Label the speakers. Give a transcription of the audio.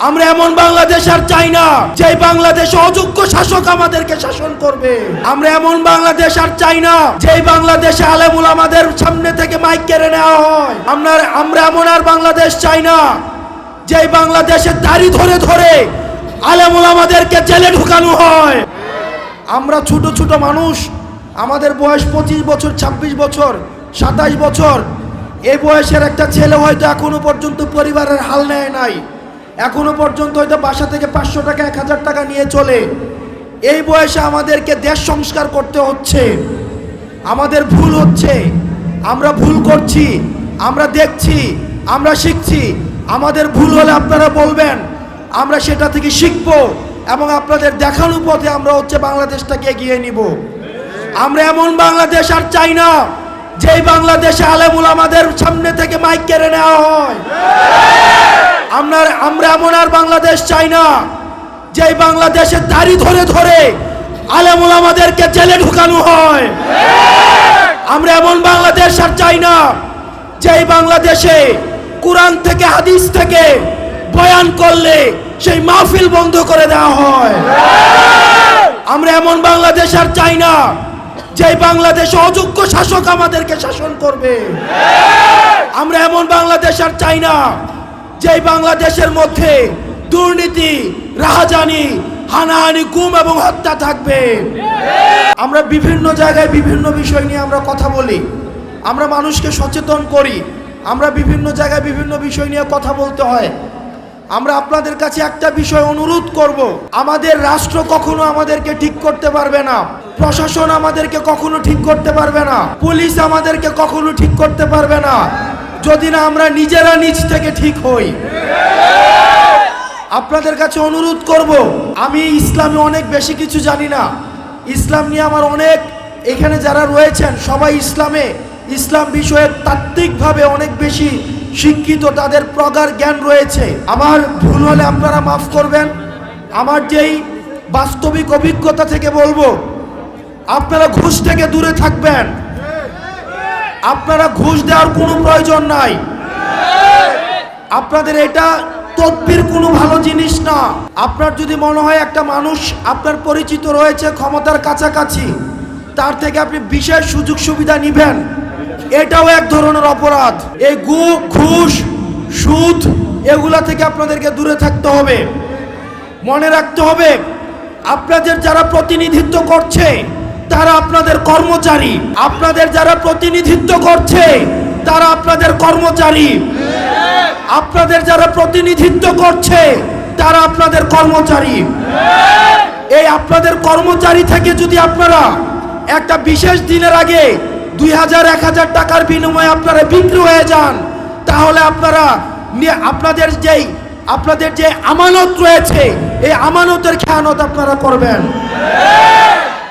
Speaker 1: আমরা এমন বাংলাদেশ আর চাই না যে বাংলাদেশে অযোগ্য শাসক আমাদেরকে শাসন করবে। আমরা এমন বাংলাদেশ আর চাই না যে বাংলাদেশে আলেম উলামাদের সামনে থেকে মাইক কেড়ে নেওয়া হয়। আমরা এমন আর বাংলাদেশ চাই না যে বাংলাদেশে দাড়ি ধরে ধরে আলেম উলামাদেরকে জেলে ঢুকানো হয়। আমরা ছোট ছোট মানুষ, আমাদের বয়স 25 বছর, 26 বছর, 27 বছর। এই বয়সের একটা ছেলে হয়তো এখনো পর্যন্ত পরিবারের হাল নেয় নাই, এখনো পর্যন্ত হয়তো বাসা থেকে 500 টাকা 1000 টাকা নিয়ে চলে। এই বয়সে আমাদেরকে দেশ সংস্কার করতে হচ্ছে। আমাদের ভুল হচ্ছে, আমরা ভুল করছি, আমরা দেখছি, আমরা শিখছি। আমাদের ভুল হলে আপনারা বলবেন, আমরা সেটা থেকে শিখব এবং আপনাদের দেখানো পথে আমরা বাংলাদেশটাকে এগিয়ে নিব। আমরা এমন বাংলাদেশ আর চাই না যে বাংলাদেশে আলেম উলামাদের সামনে থেকে মাইক কেড়ে নেওয়া হয়। আমরা এমন আর বাংলাদেশ চাই না যে বাংলাদেশে দাড়ি ধরে ধরে আলেম উলামাদেরকে জেলে ঢুকানো হয়। আমরা এমন বাংলাদেশ আর চাই না যে বাংলাদেশে কোরআন থেকে হাদিস থেকে বয়ান করলে সেই মাহফিল বন্ধ করে দেওয়া হয়। আমরা এমন বাংলাদেশ আর চাই না যে বাংলাদেশে অযোগ্য শাসক আমাদেরকে শাসন করবে। আমরা এমন বাংলাদেশ আর চাই না যে বাংলাদেশের মধ্যে দুর্নীতি, রাহাজানি, হানাহানি, গুম এবং হত্যা থাকবে। আমরা বিভিন্ন জায়গায় বিভিন্ন বিষয় নিয়ে আমরা কথা বলি, আমরা মানুষকে সচেতন করি, আমরা বিভিন্ন জায়গায় বিভিন্ন বিষয় নিয়ে কথা বলতে হয়। আমরা আপনাদের কাছে একটা বিষয় অনুরোধ করব, আমাদের রাষ্ট্র কখনো আমাদেরকে ঠিক করতে পারবে না, প্রশাসন আমাদেরকে কখনো ঠিক করতে পারবে না, পুলিশ আমাদেরকে কখনো ঠিক করতে পারবে না যদি না আমরা নিজেরা নিজ থেকে ঠিক হই। আপনাদের কাছে অনুরোধ করব, আমি ইসলামে অনেক বেশি কিছু জানি না, ইসলাম নিয়ে আমার অনেক, এখানে যারা রয়েছেন সবাই ইসলাম বিষয়ে তাত্ত্বিকভাবে অনেক বেশি শিক্ষিত, তাদের প্রগাঢ় জ্ঞান রয়েছে। আমার ভুল হলে আপনারা মাফ করবেন। আমার যেই বাস্তবিক অভিজ্ঞতা থেকে বলবো, আপনারা ঘুষ থেকে দূরে থাকবেন। আপনারা ঘুষ দেওয়ার কোনো প্রয়োজন নাই। আপনাদের এটা তদবির কোনো ভালো জিনিস না। আপনার যদি মনে হয় একটা মানুষ আপনার পরিচিত রয়েছে ক্ষমতার কাছাকাছি, তার থেকে আপনি বিশেষ সুযোগ সুবিধা নিবেন, এটাও এক ধরনের অপরাধ। এই ঘুষ, সুদ, এগুলা থেকে আপনাদেরকে দূরে থাকতে হবে। মনে রাখতে হবে, আপনাদের যারা প্রতিনিধিত্ব করছে তারা আপনাদের কর্মচারী। আপনাদের যারা প্রতিনিধিত্ব করছে তারা আপনাদের কর্মচারী। আপনাদের যারা প্রতিনিধিত্ব করছে তারা আপনাদের কর্মচারী। এই আপনাদের কর্মচারী থেকে যদি আপনারা একটা বিশেষ দিনের আগে 2000 1000 টাকার বিনিময়ে আপনারা বিক্রি হয়ে যান, তাহলে আপনাদের যে আমানত রয়েছে, এই আমানতের খেয়ানত আপনারা করবেন।